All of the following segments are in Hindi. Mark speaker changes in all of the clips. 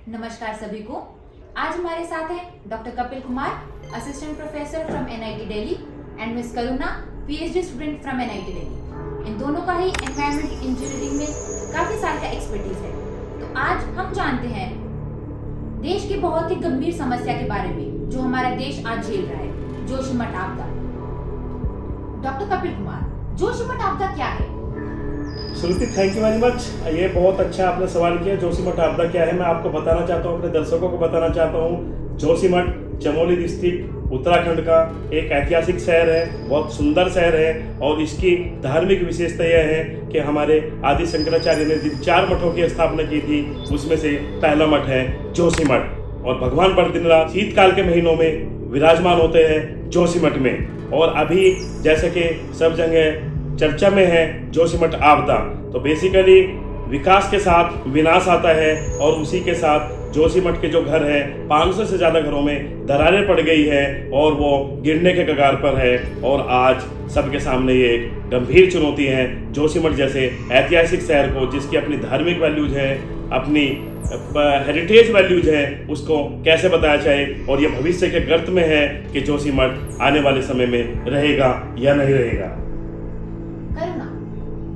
Speaker 1: नमस्कार सभी को। आज हमारे साथ हैं doctor Kapil Kumar, assistant professor from NIT Delhi and miss Karuna, PhD student from NIT Delhi. इन दोनों का ही एनवायरमेंट इंजीनियरिंग में काफी साल का एक्सपर्टीज है। तो आज हम जानते हैं देश की बहुत ही गंभीर समस्या के बारे में जो हमारा देश आज झेल रहा है, जोशीमठ आपदा। डॉक्टर कपिल कुमार, जोशीमठ आपदा क्या है?
Speaker 2: श्रुति, थैंक यू वेरी मच। ये बहुत अच्छा आपने सवाल किया। जोशीमठ आपदा क्या है, मैं आपको बताना चाहता हूँ, अपने दर्शकों को बताना चाहता हूँ। जोशीमठ चमोली डिस्ट्रिक्ट उत्तराखंड का एक ऐतिहासिक शहर है, बहुत सुंदर शहर है और इसकी धार्मिक विशेषता यह है कि हमारे आदि शंकराचार्य ने जिन 4 मठों की स्थापना की थी उसमें से पहला मठ है जोशीमठ। और भगवान बद्रीनाथ शीतकाल के महीनों में विराजमान होते हैं जोशीमठ में। और अभी जैसे कि सब जगह चर्चा में है जोशीमठ आपदा, तो बेसिकली विकास के साथ विनाश आता है और उसी के साथ जोशीमठ के जो घर है 500 से ज़्यादा घरों में दरारें पड़ गई है और वो गिरने के कगार पर है। और आज सबके सामने ये एक गंभीर चुनौती है। जोशीमठ जैसे ऐतिहासिक शहर को, जिसकी अपनी धार्मिक वैल्यूज है, अपनी हेरिटेज वैल्यूज है, उसको कैसे बताया जाए। और ये भविष्य के गर्त में है कि जोशीमठ आने वाले समय में रहेगा या नहीं रहेगा।
Speaker 1: करुणा,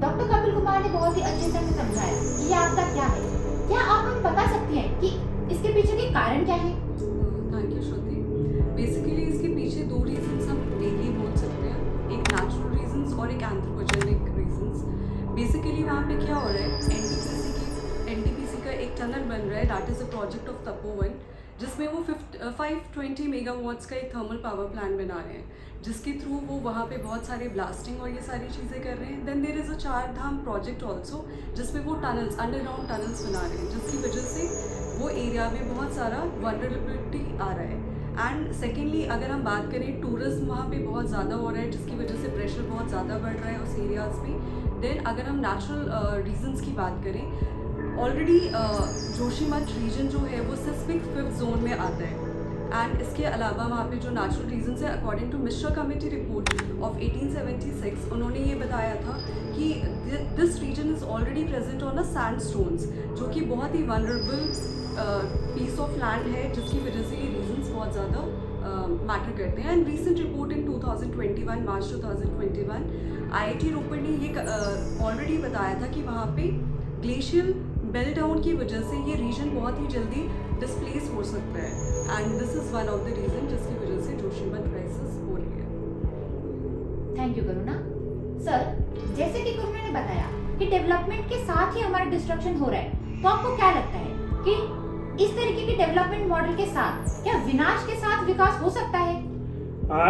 Speaker 1: डॉक्टर कपिल कुमार ने बहुत ही अच्छे से हमें समझाया कि ये आपदा क्या है। क्या आप हमें बता सकती हैं कि इसके पीछे के कारण क्या है?
Speaker 3: Thank you Shruti. बेसिकली इसके पीछे 2 रीजंस हम मेनली बोल सकते हैं, एक नेचुरल रीजंस और एक एंथ्रोपोजेनिक रीजंस। बेसिकली वहाँ पे क्या हो रहा है, एनटीपीसी का एक टनल बन रहा है, that is a project of Tapovan, जिसमें वो 520 मेगावाट्स का एक थर्मल पावर प्लांट बना रहे हैं, जिसके थ्रू वो वहाँ पे बहुत सारे ब्लास्टिंग और ये सारी चीज़ें कर रहे हैं। Then there is a 4 Dham project also, जिसमें वो टनल्स, अंडरग्राउंड टनल्स बना रहे हैं, जिसकी वजह से वो एरिया में बहुत सारा वनरेबिलिटी आ रहा है। एंड सेकेंडली अगर हम बात करें, टूरिज्म वहाँ पे बहुत ज़्यादा हो रहा है, जिसकी वजह से प्रेशर बहुत ज़्यादा बढ़ रहा है उस एरियाज़ में। देन अगर हम नेचुरल रीजंस की बात करें, ऑलरेडी जोशीमठ रीजन जो है वो सिस्मिक 5th जोन में आता है। एंड इसके अलावा वहाँ पे जो नेचुरल रीजंस है, according to Mishra committee report of 1876, उन्होंने ये बताया था कि this region is already present on a sandstones, जो कि बहुत ही वनरेबल पीस ऑफ लैंड है, जिसकी वजह से ये रीजंस बहुत ज़्यादा मैटर करते हैं। And recent report in 2021, March 2021, IIT रोपड़ ने ये ऑलरेडी बताया था कि वहाँ पे ग्लेशियल बेल्ट डाउन की वजह से ये रीजन बहुत ही जल्दी डिस्प्लेस हो सकता है। And this is one of the reason जिसकी वजह से जोशीमठ क्राइसिस हो रही है।
Speaker 1: Thank you Karuna. सर, जैसे कि करुणा ने बताया कि डेवलपमेंट के साथ ही हमारा डिस्ट्रक्शन हो रहा है, तो आपको क्या लगता है कि इस तरीके के डेवलपमेंट मॉडल के साथ क्या विनाश के साथ विकास हो सकता है?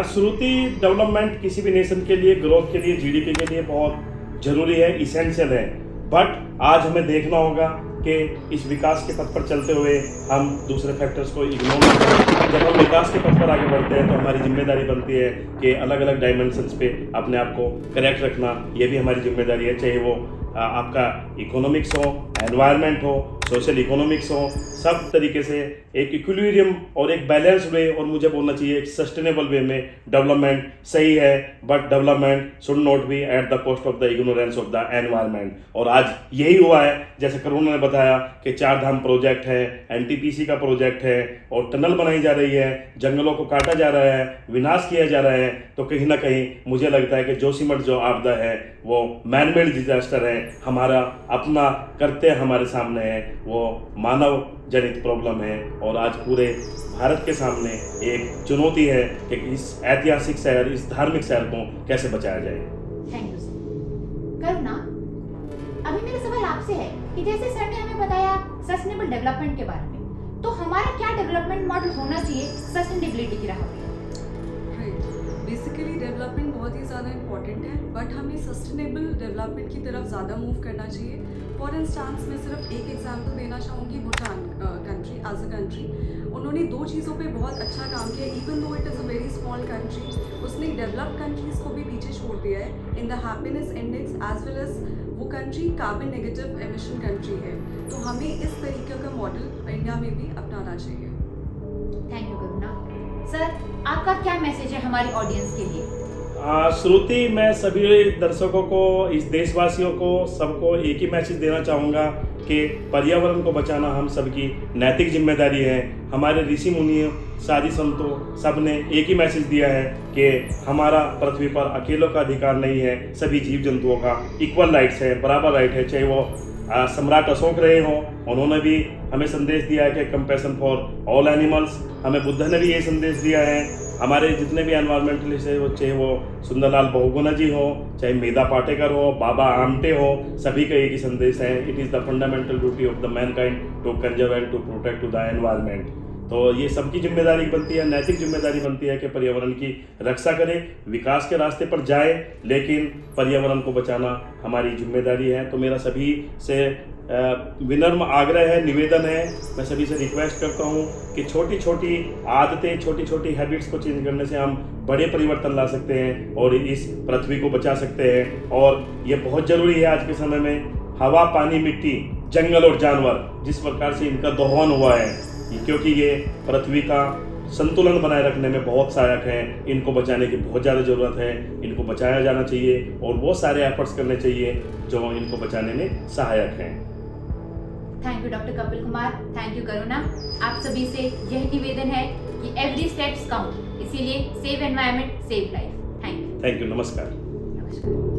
Speaker 2: श्रुति, डेवलपमेंट किसी भी नेशन के लिए, ग्रोथ के लिए, जीडीपी के लिए बहुत जरूरी है, इसेंशियल है। बट आज हमें देखना होगा कि इस विकास के पथ पर चलते हुए हम दूसरे फैक्टर्स को इग्नोर नहीं करें। जब हम विकास के पथ पर आगे बढ़ते हैं तो हमारी जिम्मेदारी बनती है कि अलग अलग डायमेंशंस पे अपने आप को करेक्ट रखना, ये भी हमारी जिम्मेदारी है। चाहे वो आपका इकोनॉमिक्स हो, एनवायरनमेंट हो, सोशल इकोनॉमिक्स हो, सब तरीके से एक इक्विलिब्रियम और एक बैलेंस वे, और मुझे बोलना चाहिए एक सस्टेनेबल वे में डेवलपमेंट सही है। But development should not be at the cost of the ignorance of the environment. और आज यही हुआ है, जैसे करुणा ने बताया कि 4 धाम प्रोजेक्ट है, एनटीपीसी का प्रोजेक्ट है और टनल बनाई जा रही है, जंगलों को काटा जा रहा है, विनाश किया जा रहा है। तो कहीं ना कहीं मुझे लगता है कि जोशीमठ जो आपदा है वो मैनमेड डिजास्टर है, हमारा अपना करते हमारे सामने है, वो मानव जनित प्रॉब्लम है। और आज पूरे भारत के सामने एक चुनौती है कि इस ऐतिहासिक शहर, इस धार्मिक शहर को कैसे बचाया जाए।
Speaker 1: Thank you sir. करुणा, अभी मेरा सवाल आपसे है कि जैसे सर ने हमें बताया सस्टेनेबल डेवलपमेंट के बारे में, तो हमारा क्या डेवलपमेंट मॉडल होना चाहिए सस्टेनेबिलिटी की राह पे?
Speaker 3: बेसिकली डेवलपमेंट बहुत ही ज़्यादा इंपॉर्टेंट है, बट हमें सस्टेनेबल डेवलपमेंट की तरफ ज़्यादा मूव करना चाहिए। फॉर इंस्टांस मैं सिर्फ एक एग्जांपल देना चाहूँगी, Bhutan country as a country, उन्होंने 2 चीज़ों पे बहुत अच्छा काम किया। Even though it is a very small country, उसने डेवलप्ड कंट्रीज़ को भी पीछे छोड़ दिया है in the happiness index, as well as वो country carbon negative emission country है। तो हमें इस तरीके का मॉडल इंडिया में भी अपनाना चाहिए।
Speaker 1: Thank you Karuna. सर, आपका क्या मैसेज है हमारी ऑडियंस के लिए?
Speaker 2: श्रुति, मैं सभी दर्शकों को, इस देशवासियों को, सबको एक ही मैसेज देना चाहूँगा कि पर्यावरण को बचाना हम सबकी नैतिक जिम्मेदारी है। हमारे ऋषि मुनियों, साधी संतों, सब ने एक ही मैसेज दिया है कि हमारा पृथ्वी पर अकेलों का अधिकार नहीं है, सभी जीव जंतुओं का इक्वल राइट्स है, बराबर राइट है। चाहे वो सम्राट अशोक रहे हों, उन्होंने भी हमें संदेश दिया है कि कंपैशन फॉर ऑल एनिमल्स। हमें बुद्ध ने भी ये संदेश दिया है। हमारे जितने भी एनवायरमेंटलिस्ट है, वो चाहे वो सुंदरलाल बहुगुणा जी हो, चाहे मेधा पाटेकर हो, बाबा आमटे हो, सभी का एक ही संदेश है, it is the fundamental duty of the mankind to conserve and to protect to the environment. तो ये सबकी जिम्मेदारी बनती है, नैतिक जिम्मेदारी बनती है कि पर्यावरण की रक्षा करें, विकास के रास्ते पर जाए, लेकिन पर्यावरण को बचाना हमारी जिम्मेदारी है। तो मेरा सभी से विनम्र आग्रह है, निवेदन है, मैं सभी से रिक्वेस्ट करता हूँ कि छोटी छोटी आदतें, छोटी छोटी हैबिट्स को चेंज करने से हम बड़े परिवर्तन ला सकते हैं और इस पृथ्वी को बचा सकते हैं। और ये बहुत ज़रूरी है आज के समय में। हवा, पानी, मिट्टी, जंगल और जानवर, जिस प्रकार से इनका दोहन हुआ है, क्योंकि ये पृथ्वी का संतुलन बनाए रखने में बहुत सहायक हैं, इनको बचाने की बहुत ज़्यादा ज़रूरत है। इनको बचाया जाना चाहिए और वो सारे एफर्ट्स करने चाहिए जो इनको बचाने में सहायक हैं।
Speaker 1: Thank you doctor Kapil Kumar, thank you Karuna. आप सभी से यह निवेदन है कि एवरी स्टेप्स काउंट, इसीलिए save environment, save life. Thank you.
Speaker 2: Thank you. नमस्कार।
Speaker 1: नमस्कार।